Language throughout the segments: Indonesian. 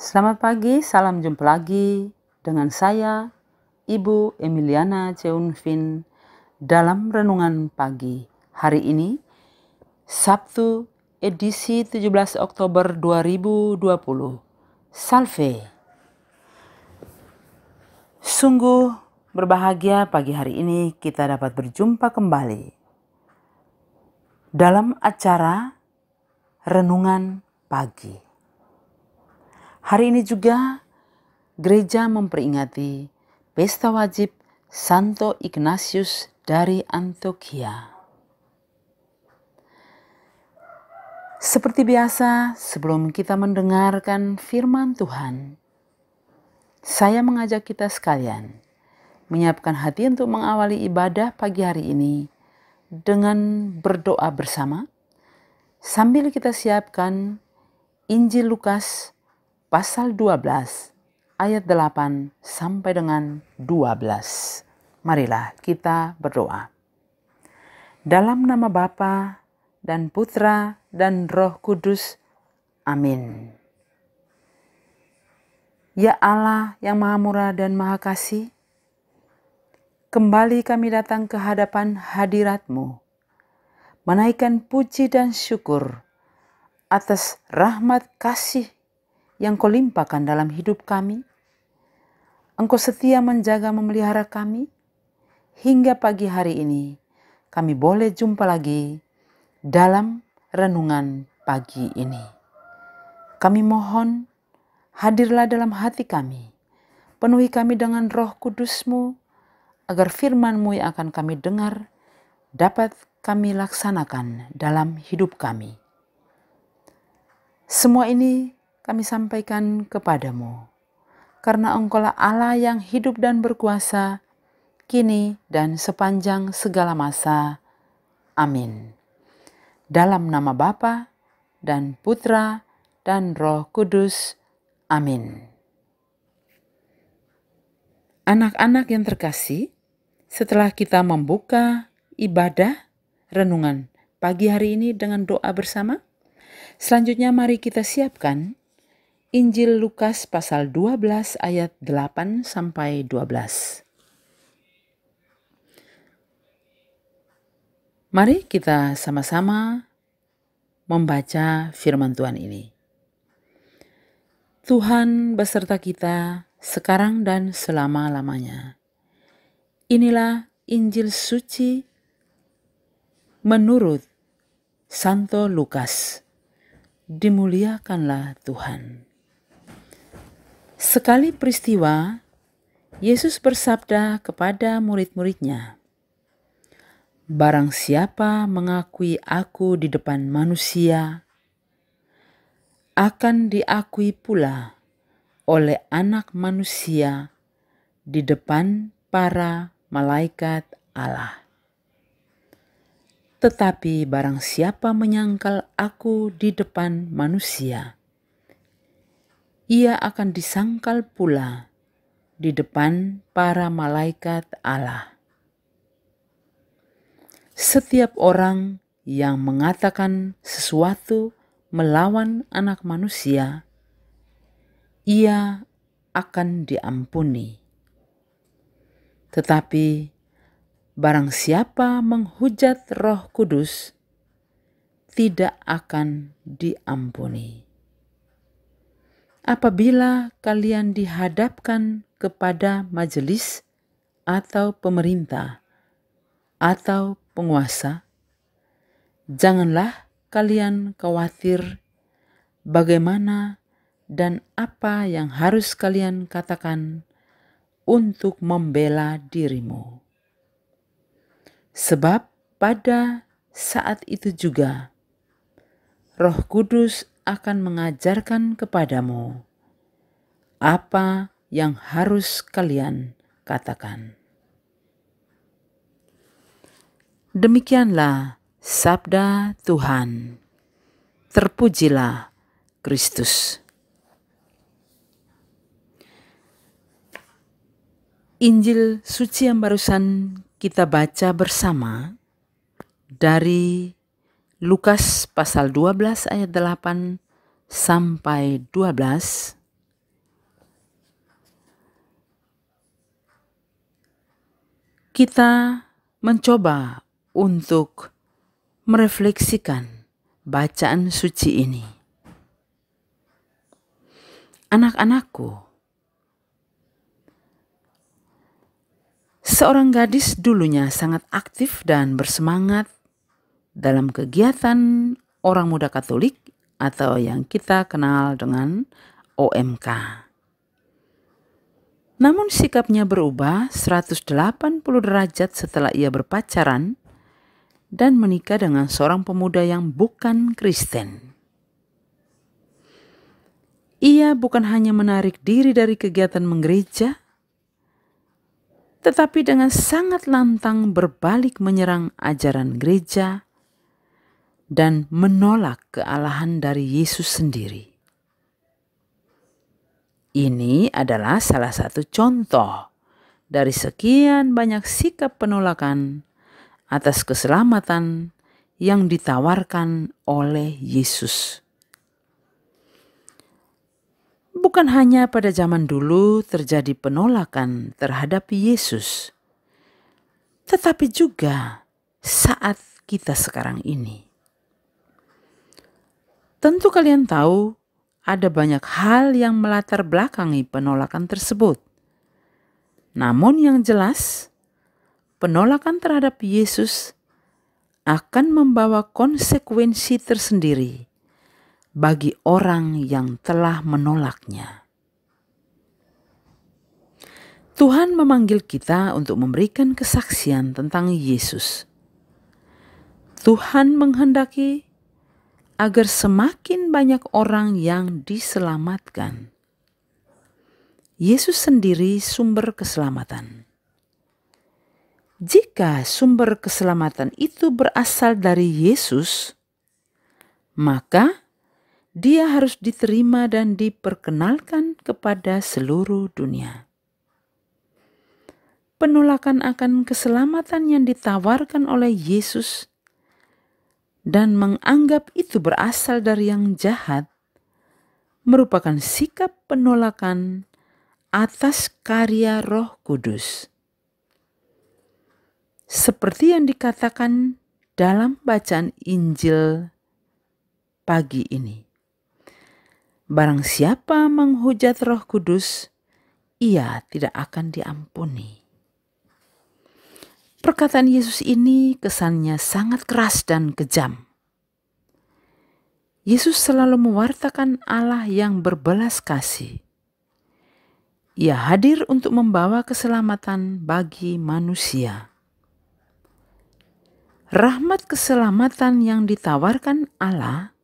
Selamat pagi, salam jumpa lagi dengan saya, Ibu Emiliana Cheunvin, dalam Renungan Pagi. Hari ini, Sabtu, edisi 17 Oktober 2020. Salve! Sungguh berbahagia pagi hari ini kita dapat berjumpa kembali dalam acara Renungan Pagi. Hari ini juga gereja memperingati pesta wajib Santo Ignatius dari Antioquia. Seperti biasa, sebelum kita mendengarkan firman Tuhan, saya mengajak kita sekalian menyiapkan hati untuk mengawali ibadah pagi hari ini dengan berdoa bersama, sambil kita siapkan Injil Lukas pasal 12 ayat 8 sampai dengan 12. Marilah kita berdoa. Dalam nama Bapa dan Putra dan Roh Kudus. Amin. Ya Allah yang Maha Murah dan Maha Kasih, kembali kami datang ke hadapan hadirat-Mu, menaikkan puji dan syukur atas rahmat kasih yang Kau limpahkan dalam hidup kami. Engkau setia menjaga memelihara kami, hingga pagi hari ini kami boleh jumpa lagi dalam renungan pagi ini. Kami mohon, hadirlah dalam hati kami, penuhi kami dengan Roh Kudus-Mu, agar firman-Mu yang akan kami dengar dapat kami laksanakan dalam hidup kami. Semua ini kami sampaikan kepadamu, karena Engkaulah Allah yang hidup dan berkuasa, kini dan sepanjang segala masa. Amin. Dalam nama Bapa dan Putra dan Roh Kudus. Amin. Anak-anak yang terkasih, setelah kita membuka ibadah renungan pagi hari ini dengan doa bersama, selanjutnya mari kita siapkan Injil Lukas pasal 12 ayat 8 sampai 12. Mari kita sama-sama membaca firman Tuhan ini. Tuhan beserta kita sekarang dan selama-lamanya. Inilah Injil suci menurut Santo Lukas. Dimuliakanlah Tuhan. Sekali peristiwa, Yesus bersabda kepada murid-muridnya, "Barang siapa mengakui aku di depan manusia, akan diakui pula oleh Anak Manusia di depan para malaikat Allah. Tetapi barang siapa menyangkal aku di depan manusia, ia akan disangkal pula di depan para malaikat Allah. Setiap orang yang mengatakan sesuatu melawan Anak Manusia, ia akan diampuni. Tetapi barang siapa menghujat Roh Kudus, tidak akan diampuni. Apabila kalian dihadapkan kepada majelis atau pemerintah atau penguasa, janganlah kalian khawatir bagaimana dan apa yang harus kalian katakan untuk membela dirimu. Sebab pada saat itu juga Roh Kudus akan mengajarkan kepadamu apa yang harus kalian katakan." Demikianlah sabda Tuhan. Terpujilah Kristus. Injil suci yang barusan kita baca bersama dari Lukas pasal 12 ayat 8 sampai 12 Kita mencoba untuk merefleksikan bacaan suci ini. Anak-anakku, seorang gadis dulunya sangat aktif dan bersemangat dalam kegiatan orang muda Katolik atau yang kita kenal dengan OMK. Namun sikapnya berubah 180 derajat setelah ia berpacaran dan menikah dengan seorang pemuda yang bukan Kristen. Ia bukan hanya menarik diri dari kegiatan menggereja, tetapi dengan sangat lantang berbalik menyerang ajaran gereja dan menolak kealahan dari Yesus sendiri. Ini adalah salah satu contoh dari sekian banyak sikap penolakan atas keselamatan yang ditawarkan oleh Yesus. Bukan hanya pada zaman dulu terjadi penolakan terhadap Yesus, tetapi juga saat kita sekarang ini. Tentu kalian tahu ada banyak hal yang melatar belakangi penolakan tersebut. Namun yang jelas, penolakan terhadap Yesus akan membawa konsekuensi tersendiri bagi orang yang telah menolaknya. Tuhan memanggil kita untuk memberikan kesaksian tentang Yesus. Tuhan menghendaki agar semakin banyak orang yang diselamatkan. Yesus sendiri sumber keselamatan. Jika sumber keselamatan itu berasal dari Yesus, maka Dia harus diterima dan diperkenalkan kepada seluruh dunia. Penolakan akan keselamatan yang ditawarkan oleh Yesus dan menganggap itu berasal dari yang jahat merupakan sikap penolakan atas karya Roh Kudus. Seperti yang dikatakan dalam bacaan Injil pagi ini. Barang siapa menghujat Roh Kudus, ia tidak akan diampuni. Perkataan Yesus ini kesannya sangat keras dan kejam. Yesus selalu mewartakan Allah yang berbelas kasih. Ia hadir untuk membawa keselamatan bagi manusia. Rahmat keselamatan yang ditawarkan Allah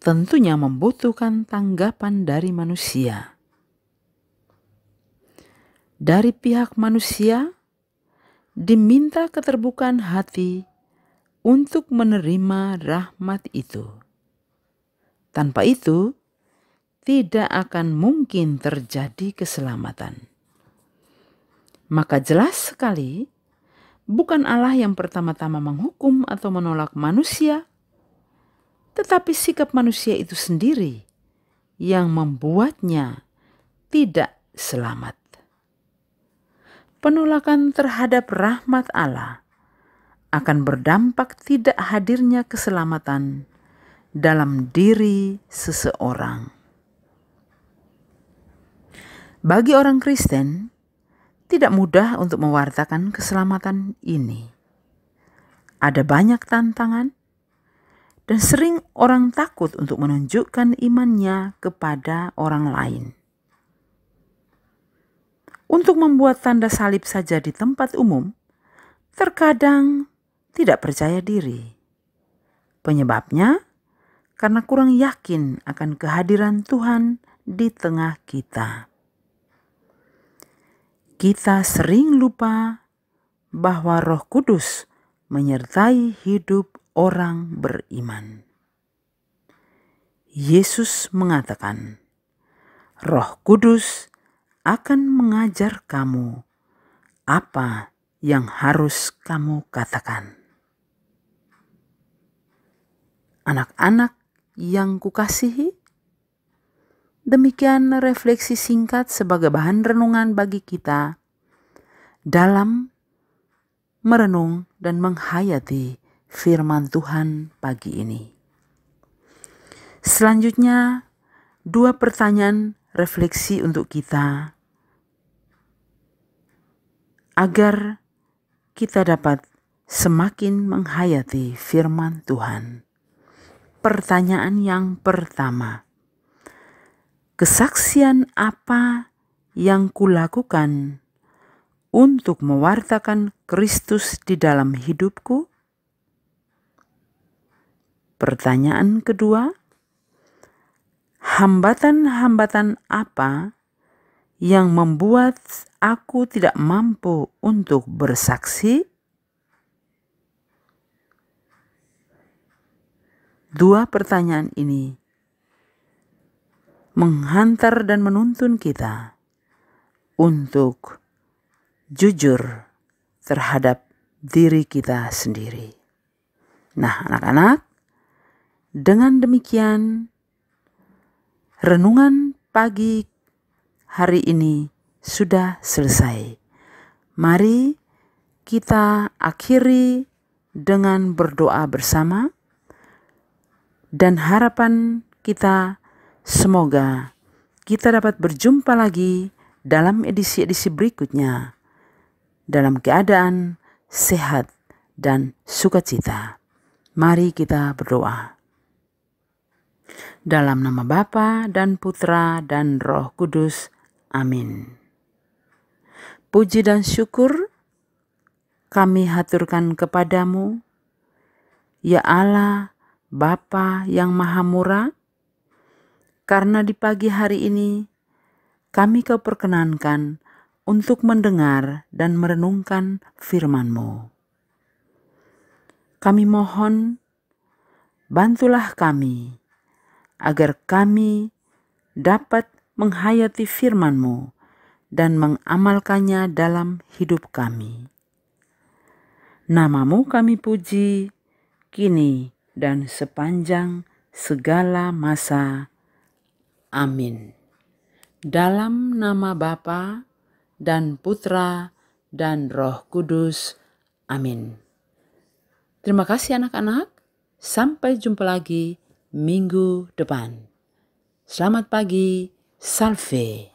tentunya membutuhkan tanggapan dari manusia. Dari pihak manusia, diminta keterbukaan hati untuk menerima rahmat itu. Tanpa itu, tidak akan mungkin terjadi keselamatan. Maka jelas sekali, bukan Allah yang pertama-tama menghukum atau menolak manusia, tetapi sikap manusia itu sendiri yang membuatnya tidak selamat. Penolakan terhadap rahmat Allah akan berdampak tidak hadirnya keselamatan dalam diri seseorang. Bagi orang Kristen, tidak mudah untuk mewartakan keselamatan ini. Ada banyak tantangan dan sering orang takut untuk menunjukkan imannya kepada orang lain. Untuk membuat tanda salib saja di tempat umum, terkadang tidak percaya diri. Penyebabnya karena kurang yakin akan kehadiran Tuhan di tengah kita. Kita sering lupa bahwa Roh Kudus menyertai hidup orang beriman. Yesus mengatakan, Roh Kudus akan mengajar kamu apa yang harus kamu katakan. Anak-anak yang kukasihi, demikian refleksi singkat sebagai bahan renungan bagi kita dalam merenung dan menghayati firman Tuhan pagi ini. Selanjutnya, 2 pertanyaan refleksi untuk kita agar kita dapat semakin menghayati firman Tuhan. Pertanyaan yang pertama, kesaksian apa yang kulakukan untuk mewartakan Kristus di dalam hidupku? Pertanyaan kedua, hambatan-hambatan apa yang membuat aku tidak mampu untuk bersaksi? 2 pertanyaan ini menghantar dan menuntun kita untuk jujur terhadap diri kita sendiri. Nah, anak-anak, dengan demikian renungan pagi hari ini sudah selesai. Mari kita akhiri dengan berdoa bersama, dan harapan kita semoga kita dapat berjumpa lagi dalam edisi-edisi berikutnya dalam keadaan sehat dan sukacita. Mari kita berdoa. Dalam nama Bapa dan Putra dan Roh Kudus. Amin. Puji dan syukur kami haturkan kepadamu, ya Allah, Bapa yang Maha Murah, karena di pagi hari ini kami Kau perkenankan untuk mendengar dan merenungkan firman-Mu. Kami mohon, bantulah kami agar kami dapat menghayati firman-Mu dan mengamalkannya dalam hidup kami. Nama-Mu kami puji kini dan sepanjang segala masa. Amin. Dalam nama Bapa dan Putra dan Roh Kudus. Amin. Terima kasih anak-anak. Sampai jumpa lagi minggu depan. Selamat pagi. Salve.